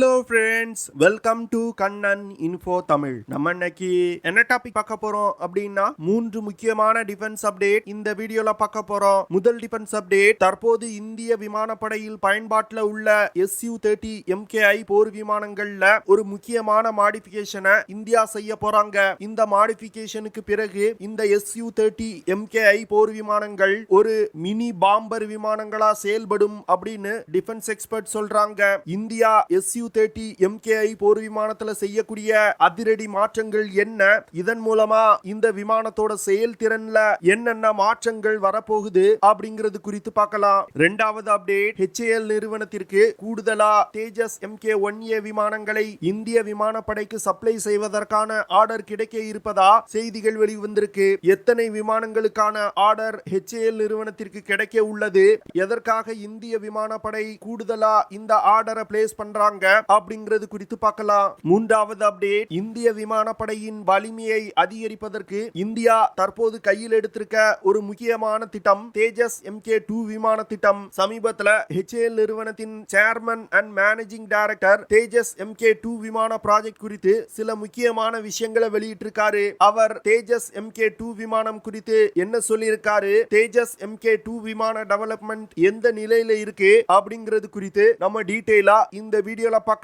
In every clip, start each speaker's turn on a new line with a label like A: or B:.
A: Hello friends, welcome to Kannan info Tamil. நம்ம இன்னைக்கு என்ன டாபிக் பார்க்க போறோம் அப்படின்னா 3 முக்கியமான டிஃபென்ஸ் அப்டேட் இந்த வீடியோல பார்க்க போறோம். முதல் டிஃபென்ஸ் அப்டேட், தற்போது இந்திய விமானப்படையில் பயன்பாட்டில் உள்ள Su-30 MKI போர் விமானங்கள்ல ஒரு முக்கியமான மாடிஃபிகேஷனை இந்தியா செய்ய போறாங்க. இந்த மாடிஃபிகேஷனுக்கு பிறகு இந்த Su-30 MKI போர் விமானங்கள் ஒரு மினி பாம்பர் விமானங்களா செயல்படும் அப்படின்னு டிஃபென்ஸ் எக்ஸ்பர்ட் சொல்றாங்க. இந்தியா Su-30 MKI போர் விமானத்துல செய்யக்கூடிய அதிரடி மாற்றங்கள் என்ன, இதன் மூலமா இந்த விமானத்தோட செயல்திறன்ல என்னென்ன மாற்றங்கள் வரப்போகுது அப்படிங்கிறது குறித்து பார்க்கலாம். இரண்டாவது அப்டேட், HAL நிறுவனத்திற்கு கூடுதலா தேஜஸ் Mk-1A விமானங்களை இந்திய விமானப்படைக்கு சப்ளை செய்வதற்கான ஆர்டர் கிடைக்க இருப்பதா செய்திகள் வெளிவந்திருக்கு. எத்தனை விமானங்களுக்கான ஆர்டர் HAL நிறுவனத்திற்கு கிடைக்க உள்ளது, எதற்காக இந்திய விமானப்படை கூடுதலா இந்த ஆர்டரை பிளேஸ் பண்றாங்க அப்படிங்கிறது குறித்து பார்க்கலாம். மூன்றாவது அப்டேட், இந்திய விமானப்படையின் வலிமையை அதிகரிப்பதற்கு இந்தியா தற்போது கையில் எடுத்திருக்க ஒரு முக்கியமான திட்டம் தேஜஸ் Mk-2 விமான திட்டம். சமீபத்தில் HAL நிறுவனத்தின் chairman and managing director Tejas Mk-2 விமான ப்ராஜெக்ட் குறித்து சில முக்கியமான விஷயங்களை வெளியிட்டிருக்காரு. அவர் தேஜஸ் Mk-2 விமானம் குறித்து என்ன சொல்லியிருக்காரு, தேஜஸ் Mk-2 விமான டெவலப்மெண்ட் எந்த நிலையில இருக்கு அப்படிங்கிறது குறித்து நம்ம டீடைலா இந்த வீடியோல பார்க்கலாம்.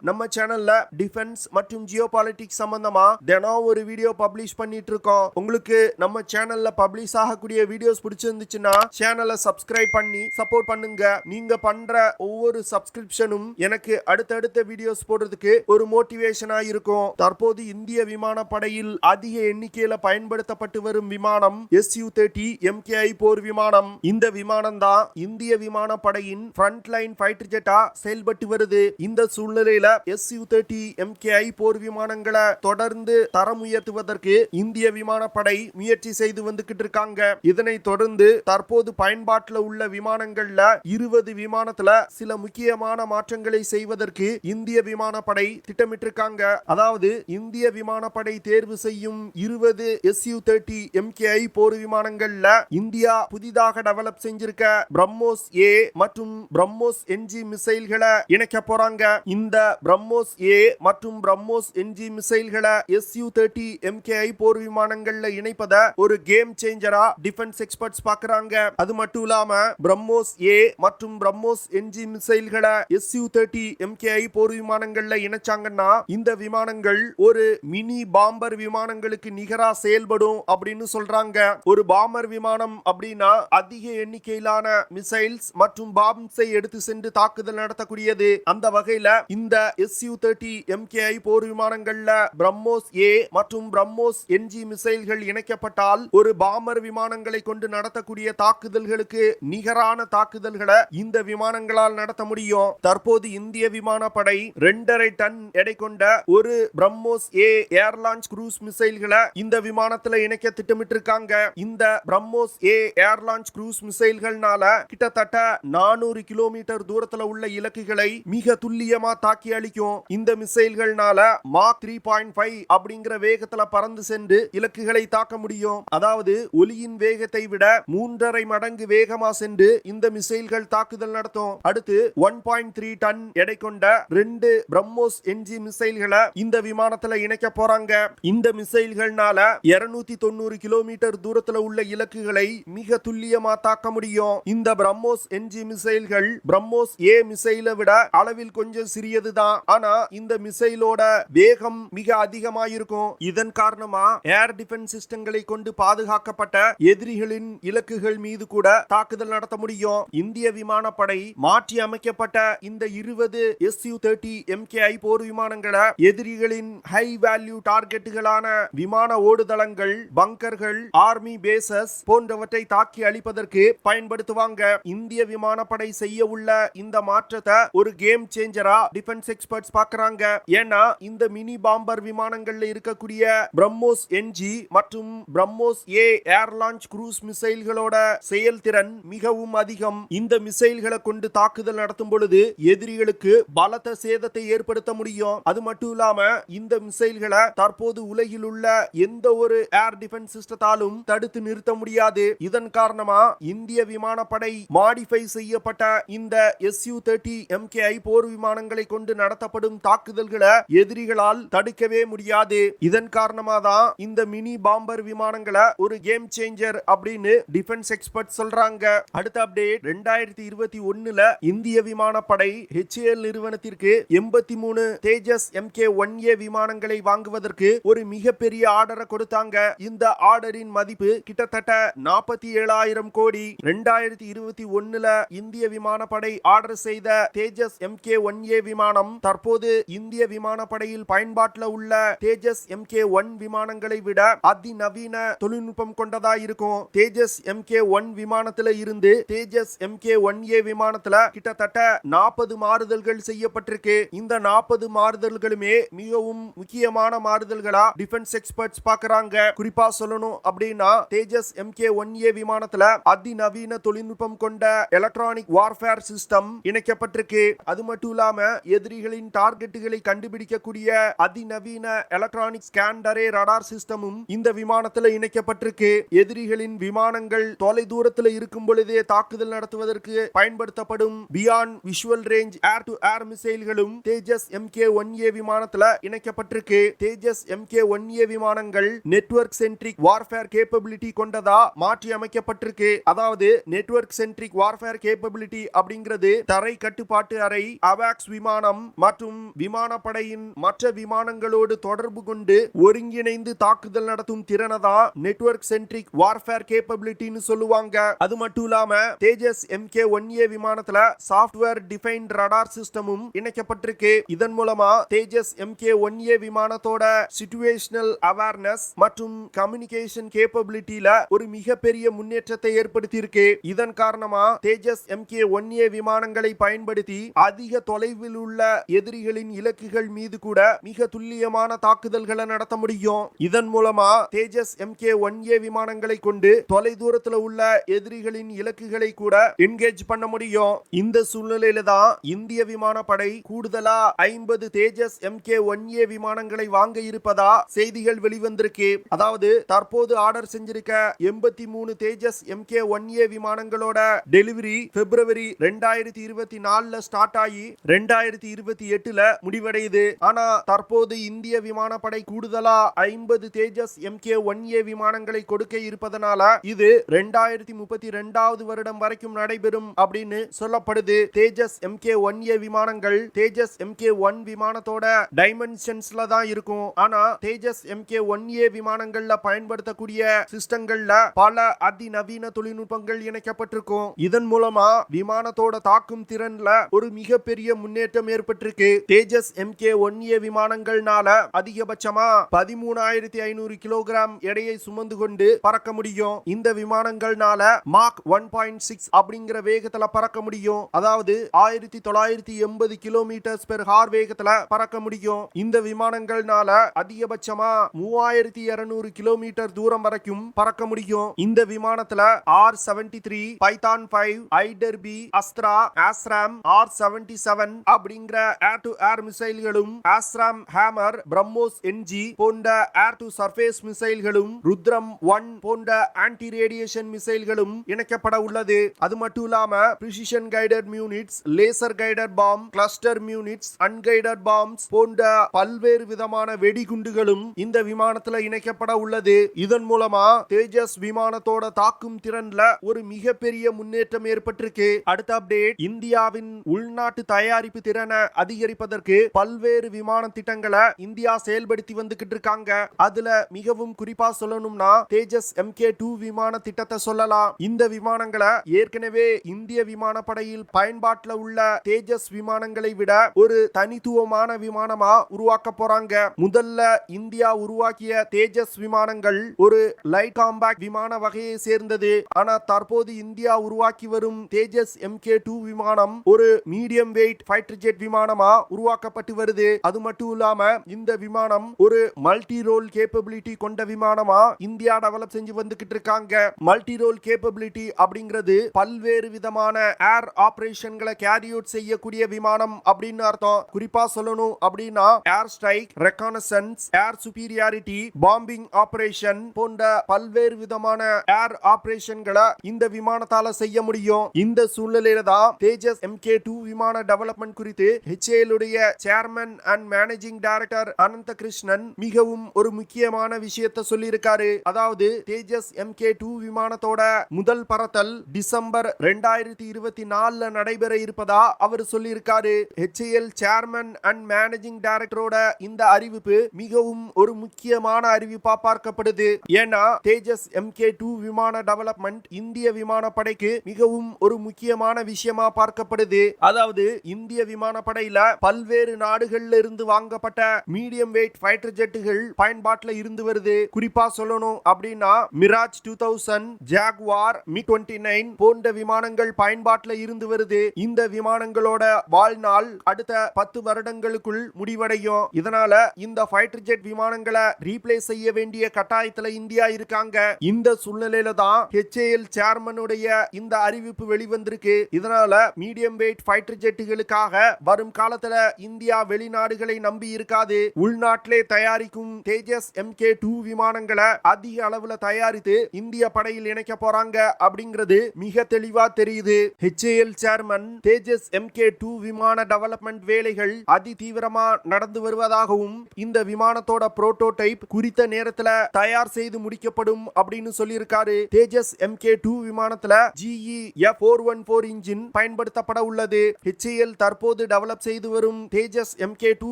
A: நம்ம சேனல்ல டிஃபென்ஸ் மற்றும் ஜியோபாலிட்டிக்ஸ் சம்பந்தமா தினம் ஒரு வீடியோ பப்ளிஷ் பண்ணிட்டு இருக்கோம். உங்களுக்கு நம்ம சேனல்ல பப்ளிஷ் ஆகக்கூடிய வீடியோஸ் பிடிச்சிருந்துச்சுன்னா சேனலை சப்ஸ்கிரைப் பண்ணி சப்போர்ட் பண்ணுங்க. நீங்க பண்ற ஒவ்வொரு சப்ஸ்கிரிப்ஷனும் எனக்கு அடுத்தடுத்த வீடியோஸ் போடுறதுக்கு ஒரு மோட்டிவேஷனா இருக்கும். தற்போது இந்திய விமானப்படையில் அதிக எண்ணிக்கையில பயன்படுத்தப்பட்டு வரும் விமானம் Su-30 MKI போர் விமானம். இந்த விமானம் தான் இந்திய விமானப்படையின் ஃப்ரண்ட் லைன் ஃபைட்டர் ஜெட்டா செயல்பட்டு வருது. இந்த சூழ்நிலையில Su-30 MKI போர் விமானங்களை தொடர்ந்து தரம் உயர்த்துவதற்கு இந்திய விமானப்படை முயற்சி செய்து வந்துகிட்டு இருக்காங்க. இதனை தொடர்ந்து தற்போது பயன்பாட்டில் உள்ள விமானங்கள்ல 20 விமானத்துல சில முக்கியமான மாற்றங்களை செய்வதற்கு இந்திய விமானப்படை திட்டமிட்டிருக்காங்க. அதாவது இந்திய விமானப்படை தேர்வு செய்யும் 20 Su-30 MKI போர் விமானங்கள்ல இந்தியா புதிதாக டெவலப் செஞ்சிருக்க பிரம்மோஸ் A மற்றும் பிரம்மோஸ் NG மிசைல்களை இணைக்க போறாங்க. இந்த பிரம்மோஸ் A மற்றும் பிரம்மோஸ் NG மிசைல்களை Su-30 MKI போர் விமானங்கள்ல இணைப்பத ஒரு கேம் சேஞ்சரா டிஃபென்ஸ் எக்ஸ்பர்ட்ஸ் பார்க்கறாங்க. அது மட்டும் இல்லாம பிரம்மோஸ் A மற்றும் பிரம்மோஸ் NG மிசைல்களை Su-30 MKI போர் விமானங்கள்ல இணைச்சாங்கன்னா இந்த விமானங்கள் ஒரு மினி பாம்பர் விமானங்களுக்கு நிகரா செயல்படும் அப்படின்னு சொல்றாங்க. ஒரு பாம்பர் விமானம் அப்படின்னா அதிக எண்ணிக்கையிலான மிசைல்ஸ் மற்றும் பாம்ஸை எடுத்து சென்று தாக்குதல் நடத்தக்கூடியது. அந்த வகையில இந்த Su-30 MKI bore விமானங்கள்ல BrahMos A மற்றும் பிரம்மோஸ் NG மிசைல்கள் இணைக்கப்பட்டால் ஒரு பாம்பர் விமானங்களை கொண்டு நடத்தக்கூடிய தாக்குதல்களுக்கு நிகரான தாக்குதல்களை இந்த விமானங்களால் நடத்த முடியும். தற்போது இந்திய விமானப்படை 2.5 டன் எடை கொண்ட ஒரு BrahMos A air launch cruise மிசைல்களை இந்த விமானத்துல இணைக்க திட்டமிட்டிருக்காங்க. இந்த BrahMos A air launch cruise மிசைல்கள்னால கிட்டத்தட்ட 400 கிலோமீட்டர் தூரத்துல உள்ள இலக்குகளை மிக துல்லியமா தாக்கி அளிக்கும். இந்த மிசைல்கள்னால மாக் 3.5 அப்படிங்கிற வேகத்துல பறந்து சென்று இலக்குகளை தாக்க முடியும். அதாவது ஒலியின் வேகத்தை விட 3.5 மடங்கு வேகமா சென்று இந்த மிசைல்கள் தாக்குதல் நடத்தும். அடுத்து 1.3 டன் எடை கொண்ட 2 பிரம்மோஸ் NG மிசைல்களை இந்த விமானத்துல இணைக்க போறாங்க. இந்த மிசைல்கள்னால 290 கிலோமீட்டர் தூரத்துல உள்ள இலக்குகளை மிக துல்லியமா தாக்க முடியும். இந்த பிரம்மோஸ் NG மிசைல்கள் பிரம்மோஸ் A மிசைலை விட அளவில் கொஞ்சம் சிறியதுதான். ஆனா இந்த மிசைலோட வேகம் மிக அதிகமாயிருக்கும். இதன் காரணமா ஏர் டிஃபென்ஸ் சிஸ்டங்களை கொண்டு பாதுகாக்கப்பட்ட எதிரிகளின் இலக்குகள் மீது கூட தாக்குதல் நடத்த முடியும். இந்திய விமானப்படை மாற்றி அமைக்கப்பட்ட இந்த 20 Su-30 MKI போர் விமானங்களை எதிரிகளின் ஹை வேல்யூ டார்கெட்டுகளான விமான ஓடுதளங்கள், பங்கர்கள், ஆர்மி பேசஸ் போன்றவற்றை தாக்கி அழிப்பதற்கு பயன்படுத்துவாங்க. இந்திய விமானப்படை செய்ய உள்ள இந்த மாற்றத்தை ஒரு கேம் சேஞ்சரா டிஃபென்ஸ் எக்ஸ்பர்ட்ஸ் பார்க்கறாங்க. ஏன்னா இந்த மினி பாம்பர் விமானங்கள்ல இருக்கக்கூடிய பிரம்மோஸ் NG மற்றும் BrahMos A air launch cruise மிசைல்களோட செயல்திறன் மிகவும் அதிகம். இந்த மிசைல்களை கொண்டு தாக்குதல் நடத்தும் பொழுது எதிரிகளுக்கு பலத்த சேதத்தை ஏற்படுத்த முடியும். அது மட்டும் இல்லாம இந்த மிசைல்களை தற்போது உலகில் உள்ள எந்த ஒரு ஏர் டிஃபென்ஸ் சிஸ்டத்தாலும் தடுத்து நிறுத்த முடியாது. இதன் காரணமா இந்திய விமானப்படை மாடிஃபை செய்யப்பட்ட இந்த Su-30 MKI போர் விமானங்கள் விமானங்களை கொண்டு நடத்தப்படும் தாக்குதல்களை எதிரிகளால் தடுக்கவே முடியாது. இதன் காரணமா தான் இந்த மினி பாம்பர் விமானங்களை ஒரு கேம் சேஞ்சர் அப்படின்னு டிஃபென்ஸ் எக்ஸ்பர்ட் சொல்றாங்க. அடுத்த அப்டேட் 2021ல இந்திய விமானப்படை HAL நிறுவனத்திற்கு 83 தேஜஸ் Mk1A விமானங்களை வாங்குவதற்கு ஒரு மிகப்பெரிய ஆர்டரை கொடுத்தாங்க. இந்த ஆர்டரின் மதிப்பு கிட்டத்தட்ட 47,000 கோடி. 2021ல இந்திய விமானப்படை ஆர்டர் செய்த தேஜஸ் Mk1A விமானம் தற்போது இந்திய விமானப்படையில் பயன்பாட்டில் உள்ள தேஜஸ் Mk1 விமானங்களை விட அதிநவீன தொழில்நுட்பம் கொண்டதா இருக்கும். தேஜஸ் Mk1 விமானத்துல இருந்து தேஜஸ் Mk1A விமானத்துல கிட்டத்தட்ட 40 மாறுதல்கள் செய்யப்பட்டிருக்கு. இந்த 40 மாறுதல்களுமே மிகவும் முக்கியமான மாறுதல்களா டிஃபென்ஸ் எக்ஸ்பர்ட்ஸ் பார்க்கறாங்க. குறிப்பா சொல்லணும் அப்படின்னா தேஜஸ் Mk1A விமானத்துல அதிநவீன தொழில்நுட்பம் கொண்ட எலக்ட்ரானிக் வார்ஃபேர் சிஸ்டம் இணைக்கப்பட்டிருக்கு. அது மட்டும் இல்லாம எதிரிகளின் டார்கெட்டுகளை கண்டுபிடிக்கக்கூடிய அதிநவீன எலக்ட்ரானிக் ஸ்கேண்டரே ரடார் சிஸ்டமும் இந்த விமானத்துல இணைக்கப்பட்டிருக்கு. எதிரிகளின் விமானங்கள் தொலை தூரத்தில் இருக்கும் பொழுதே தாக்குதல் நடத்துவதற்கு பயன்படுத்தப்படும் beyond visual range air to air மிசைல்களும் தேஜஸ் Mk1A விமானத்துல இணைக்கப்பட்டிருக்கு. தேஜஸ் Mk1A விமானங்கள் நெட்வொர்க் சென்ட்ரிக் வார்ஃபேர் கேப்பபிலிட்டி கொண்டதா மாற்றி அமைக்கப்பட்டிருக்கு. அதாவது நெட்வொர்க் சென்ட்ரிக் வார்ஃபேர் கேப்பபிலிட்டி அப்படிங்கிறது தரை கட்டுப்பாட்டு அறை, அவாக்ஸ் விமானம் மற்றும் விமானப்படையின் மற்ற விமானங்களோடு தொடர்பு கொண்டு ஒருங்கிணைந்து தாக்குதல் நடத்தும் திறனதா நெட்வொர்க் சென்ட்ரிக் வார்ஃபேர் கேப்பபிலிட்டின்னு சொல்லுவாங்க. அது மட்டும் இல்லாம தேஜஸ் Mk1A விமானத்துல சாஃப்ட்வேர் டிஃபைன்ட் ரடார் சிஸ்டமும் இணைக்கப்பட்டிருக்கு. இதன் மூலமா தேஜஸ் Mk1A விமானத்தோட சிச்சுவேஷனல் அவேர்னஸ் மற்றும் கம்யூனிகேஷன் கேப்பபிலிட்டில ஒரு மிகப்பெரிய முன்னேற்றத்தை ஏற்படுத்தியிருக்கு. இதன் காரணமா தேஜஸ் Mk1A விமானங்களை பயன்படுத்தி அதிக தொலைவில் உள்ள எதிரிகளின் இலக்குகள் மீது கூட மிக துல்லியமான தாக்குதல்களை நடத்த முடியும். இதன் மூலமா தேஜஸ் Mk1A விமானங்களை கொண்டு தொலை தூரத்தில் உள்ள எதிரிகளின் இலக்குகளை கூட என்கேஜ் பண்ண முடியும். இந்த சூழ்நிலையில தான் இந்திய விமானப்படை கூடுதலா 50 தேஜஸ் Mk1A விமானங்களை வாங்க இருப்பதா செய்திகள் வெளிவந்திருக்கு. அதாவது தற்போது ஆர்டர் செஞ்சிருக்க 83 தேஜஸ் Mk1A விமானங்களோட டெலிவரி பிப்ரவரி 2024ல ஸ்டார்ட் ஆகி 2028ல முடிவடையுது. ஆனா தற்போது இந்திய விமானப்படை கூடுதலா 50 தேஜஸ் Mk1A விமானங்களை கொடுக்க இருப்பதனால இது 2032வது வருடம் வரைக்கும் நடைபெறும் அப்படின்னு சொல்லப்படுது. தேஜஸ் Mk1A விமானங்கள் தேஜஸ் Mk1 விமானத்தோட டைமென்ஷன்ஸ்ல தான் இருக்கும். ஆனா தேஜஸ் Mk1A விமானங்கள்ல பயன்படுத்தக்கூடிய சிஸ்டங்கள்ல பல அதிநவீன தொழில்நுட்பங்கள் இணைக்கப்பட்டிருக்கும். இதன் மூலமா விமானத்தோட தாக்கும் திறன்ல ஒரு மிகப்பெரிய முன்னேற்றம் ஏற்பட்டிருக்கு. தேஜஸ் Mk1A விமானங்கள்னால அதிகபட்சமா 13,500 கிலோகிராம் எடையை சுமந்து கொண்டு பறக்க முடியும். இந்த விமானங்கள்னால மாக் 1.6 அப்படிங்கிற வேகத்துல பறக்க முடியும். அதாவது 1980 கிலோமீட்டர் பெர் ஹார் வேகத்துல பறக்க முடியும். இந்த விமானங்கள்னால அதிகபட்சமா 3200 கிலோமீட்டர் தூரம் வரைக்கும் பறக்க முடியும். இந்த விமானத்துல R-73, Python 5, ஐடர்பி, Astra, ASRAAM, R-77 அப்படிங்கிற ஏர் டு ஏர் மிசைல்களும், ஆஸ்ராம் ஹேமர், பிரம்மோஸ் NG போன்ற ஏர் டு சர்ஃபேஸ் மிசைல்களும், ருத்ரம் 1 போன்ற ஆன்டி ரேடியேஷன் மிசைல்களும் இணைக்கப்பட உள்ளது. அது மட்டும் இல்லாம precision guided munitions, laser guided bomb, cluster munitions, unguided bombs போன்ற பல்வேறு விதமான வெடிகுண்டுகளும் இந்த விமானத்துல இணைக்கப்பட உள்ளது. இதன் மூலமா தேஜஸ் விமானத்தோட தாக்கும் திறன்ல ஒரு மிகப்பெரிய முன்னேற்றம் ஏற்பட்டிருக்கு. அடுத்த அப்டேட், இந்தியாவின் உள்நாட்டு தயாரிப்பு திறனை அதிகரிப்பதற்கு பல்வேறு விமான திட்டங்களை இந்தியா செயல்படுத்தி வந்துகிட்டு இருக்காங்க. அதுல மிகவும் குறிப்பா சொல்லணும்னா தேஜஸ் Mk2 விமான திட்டத்தை சொல்லலாம். இந்த விமானங்களை ஏற்கனவே இந்திய விமானப்படையில் பயன்பாட்டில் உள்ள தேஜஸ் விமானங்களை விட ஒரு தனித்துவமான விமானமா உருவாக்க போறாங்க. முதல்ல இந்தியா உருவாக்கிய தேஜஸ் விமானங்கள் ஒரு லைட் காம்பாக்ட் விமான வகையை சேர்ந்தது. ஆனா தற்போது இந்தியா உருவாக்கி வரும் தேஜஸ் Mk2 விமானம் ஒரு மீடியம் வெயிட் ஃபைட்டர் ஜெட் விமானமா உருவாக்கப்பட்டு வருது. அது மட்டும் இல்லாம இந்த விமானம் ஒரு மல்டி ரோல் கேப்பபிலிட்டி கொண்ட விமானமா இந்தியா டெவலப் செஞ்சு வந்துகிட்டு இருக்காங்க. மல்டி ரோல் கேப்பபிலிட்டி அப்படிங்கிறது பல்வேறு விதமான ஏர் ஆபரேஷன்களை கேரி அவுட் செய்யக்கூடிய விமானம் அப்படின்னு அர்த்தம். குறிப்பா சொல்லணும் அப்படின்னா ஏர் ஸ்ட்ரைக், ரெகானசன்ஸ், ஏர் சுப்பீரியாரிட்டி, பாம்பிங் ஆபரேஷன் போன்ற பல்வேறு விதமான ஏர் ஆபரேஷன்களை இந்த விமானத்தால செய்ய முடியும். இந்த சூழ்நிலையில தான் தேஜஸ் Mk2 விமான டெவலப்மெண்ட் டெவலப்மெண்ட் குறித்து HAL உடைய சேர்மன் அண்ட் மேனேஜிங் டைரக்டர் அனந்த கிருஷ்ணன் மிகவும் ஒரு முக்கியமான விஷயத்தை சொல்லியிருக்காரு. அதாவது தேஜஸ் MK2 விமானத்தோட முதல் பறத்தல் டிசம்பர் 2024 நடைபெற இருப்பதா அவர் சொல்லியிருக்காரு. HAL சேர்மன் அண்ட் மேனேஜிங் டைரக்டரோட இந்த அறிவிப்பு மிகவும் ஒரு முக்கியமான அறிவிப்பா பார்க்கப்படுது. ஏன்னா தேஜஸ் MK2 விமான டெவலப்மெண்ட் இந்திய விமானப்படைக்கு மிகவும் ஒரு முக்கியமான விஷயமா பார்க்கப்படுது. அதாவது இந்திய விமானப்படையில பல்வேறு நாடுகள்ல இருந்து வாங்கப்பட்ட மீடியம் வெயிட் ஃபைட்டர் ஜெட்டுகள் பயன்பாட்டுல இருந்து வருது. குறிப்பா சொல்லணும் அப்படின்னா மிராஜ் 2000, ஜாகுவார், MiG-29 போன்ற விமானங்கள் பயன்பாட்டுல இருந்து வருது. இந்த விமானங்களோட வாழ்நாள் அடுத்த 10 வருடங்களுக்குள் முடிவடையும். இதனால இந்த ஃபைட்டர் ஜெட் விமானங்களை ரீப்ளேஸ் செய்ய வேண்டிய கட்டாயத்துல இந்தியா இருக்காங்க. இந்த சூழ்நிலையில தான் HAL சேர்மனுடைய இந்த அறிவிப்பு வெளிவந்திருக்கு. இதனால மீடியம் வெயிட் ஃபைட்டர் ஜெட்டுகளுக்காக வரும் காலத்துல இந்தியா வெளிநாடுகளை நம்பி இருக்காது. உள்நாட்டிலே தயாரிக்கும் தேஜஸ் MK2 விமானங்களை அதிக அளவுல தயாரித்து இந்திய படையில் இணைக்க போறாங்க அப்படிங்கிறது மிக தெளிவா தெரியுது. HAL சேர்மன் தேஜஸ் MK2 விமான டெவலப்மெண்ட் வேலைகள் அதி தீவிரமா நடந்து வருவதாகவும் இந்த விமானத்தோட புரோட்டோடைப் குறித்த நேரத்துல தயார் செய்து முடிக்கப்படும் அப்படின்னு சொல்லியிருக்காரு. தேஜஸ் MK2 விமானத்துல GE F414 இன்ஜின் பயன்படுத்தப்பட உள்ளது. HAL தற்போது டெவலப் செய்து வரும் தேஜஸ் MK2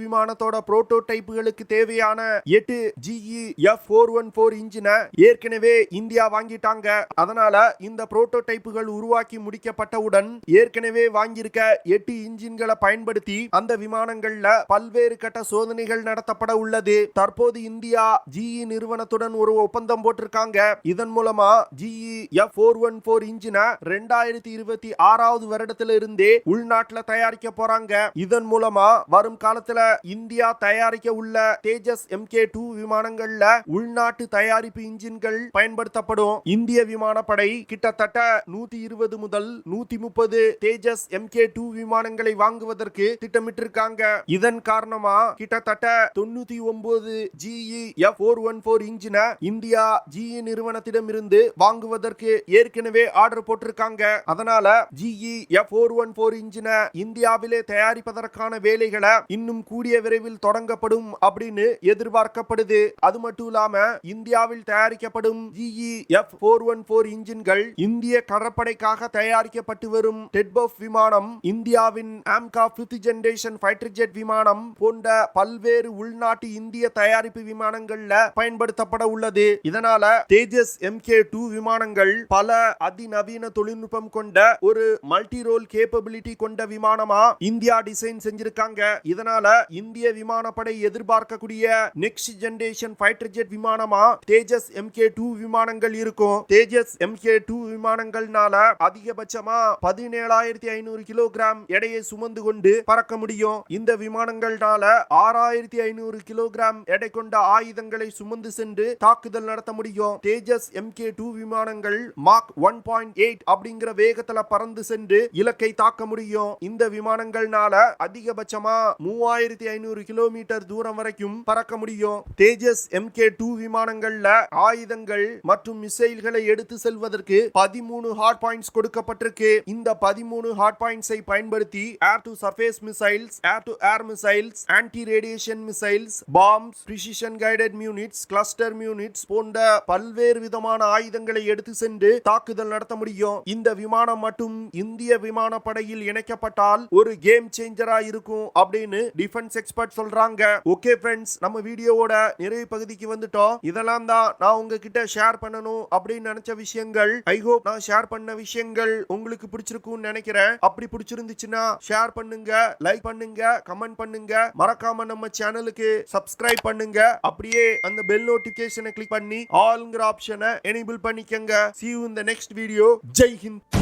A: விமானத்தோட புரோட்டோடைப்புகளுக்கு தேவையான 8 GE F414 இன்ஜினை ஏற்கனவே இந்தியா வாங்கிட்டாங்க. அதனால இந்த புரோட்டோடைப்புகள் உருவாக்கி முடிக்கப்பட்டவுடன் ஏற்கனவே வாங்கியிருக்க 8 இன்ஜின்களை பயன்படுத்தி அந்த விமானங்கள்ல பல்வேறு கட்ட சோதனைகள் நடத்தப்பட உள்ளது. தற்போது இந்தியா GE நிறுவனத்துடன் ஒரு ஒப்பந்தம் போட்டிருக்காங்க. இதன் மூலமா GE F414 இன்ஜினை 2026 வருடத்துல இருந்தே உள்நாட்டுல தயாரிக்க போறாங்க. இதன் மூலமா வரும் காலத்துல இந்தியா தயாரிக்க உள்ள தேஜஸ் MK2 விமானங்கள்ல உள்நாட்டு தயாரிப்பு இன்ஜின்கள் பயன்படுத்தப்படும். இந்திய விமானப்படை கிட்டத்தட்ட 120 முதல் 130 தேஜஸ் MK2 விமானங்களை வாங்குவதற்கு திட்டமிட்டிருக்காங்க. இதன் காரணமா கிட்டத்தட்ட 99 GE F414 இன்ஜினை இந்தியா GE நிறுவனத்திடம் இருந்து வாங்குவதற்கு ஏற்கனவே ஆர்டர் போட்டிருக்காங்க. அதனால GE F414 இன்ஜினை இந்தியாவிலே தயாரிப்பதற்கான வேலைகளை இன்னும் கூடிய விரைவில் தொடங்கப்படும் அப்படின்னு எதிர்பார்க்கப்படுது. அது மட்டும் இல்லாம இந்தியாவில் தயாரிக்கப்படும் GE F414 இன்ஜின்கள் இந்திய கடற்படைக்காக தயாரிக்கப்பட்டு வரும் டெட்பஃப் விமானம், இந்தியாவின் AMCA 5th generation fighter jet விமானம் போன்ற பல்வேறு உள்நாட்டு இந்திய தயாரிப்பு விமானங்கள்ல பயன்படுத்தப்பட உள்ளது. இதனால தேஜஸ் MK2 விமானங்கள் பல அதிநவீன தொழில்நுட்பம் கொண்ட ஒரு மல்டி ரோல் கேப்பபிலிட்டி கொண்ட விமானமா இந்தியா டிசைன் செஞ்சிருக்காங்க. இதனால இந்திய விமானப்படை எதிர்பார்க்கக்கூடிய நெக்ஸ்ட் ஜெனரேஷன் ஃபைட்டர் ஜெட் விமானமா தேஜஸ் MK2 விமானங்கள் இருக்கும். தேஜஸ் MK2 விமானங்கள்னால அதிகபட்சமா 17,500 கிலோகிராம் எடையை சுமந்து கொண்டு பறக்க முடியும். இந்த விமானங்கள்னால 6,500 கிலோகிராம் எடை கொண்ட ஆயுதங்களை சுமந்து சென்று தாக்குதல் நடத்த முடியும். தேஜஸ் MK2 விமானங்கள் மாக் 1.8 அப்படிங்கிற வேகத்துல பறந்து சென்று இலக்கை தாக்க முடியும். இந்த விமானங்கள்னால அதிகபட்சமா 3,500 கிலோமீட்டர் தூரம் வரைக்கும் பறக்க முடியும். தேஜஸ் MK2 விமானங்கள்ல ஆயுதங்கள் மற்றும் மிசைல்களை எடுத்து செல்வதற்கு 13 ஹார்ட் பாயிண்ட்ஸ் கொடுக்கப்பட்டிருக்கு. இந்த 13 ஹார்ட் பாயிண்ட்ஸை பயன்படுத்தி ஏர் to surface missiles, air to air missiles, anti radiation missiles, palms, precision guided units, cluster units போன்ற பல்வேறு விதமான ஆயுதங்களை எடுத்து சென்று தாக்குதல் நடத்த முடியும். இந்த விமானம் மட்டும் இந்திய விமானப்படையில் இணைக்கப்பட்டால் ஒரு கேம் சேஞ்சரா இருக்கும் அப்படின்னு டிஃபென்ஸ் எக்ஸ்பர்ட் சொல்றாங்க. ஓகே ஃப்ரெண்ட்ஸ், நம்ம வீடியோவோட நிறைவு பகுதிக்கு வந்துட்டோம். இதெல்லாம் தான் நான் உங்ககிட்ட ஷேர் பண்ணணும் அப்படின்னு நினைச்ச விஷயங்கள். ஐ ஹோப் நான் ஷேர் பண்ண விஷயங்கள் உங்களுக்கு பிடிச்சிருக்கும்னு நினைக்கிறேன். அப்படி பிடிச்சிருந்துச்சுன்னா ஷேர் பண்ணுங்க, லைக் பண்ணுங்க, கமெண்ட் பண்ணுங்க. மறக்காம நம்ம சேனலுக்கு சப்ஸ்கிரைப் பண்ணுங்க. அப்படியே அந்த பெல் நோட்டிபிகேஷனை கிளிக் பண்ணி ஆல்ங்கிற ஆப்ஷனை எனேபிள் பண்ணிக்கங்க. See you in the next video. Jai Hind.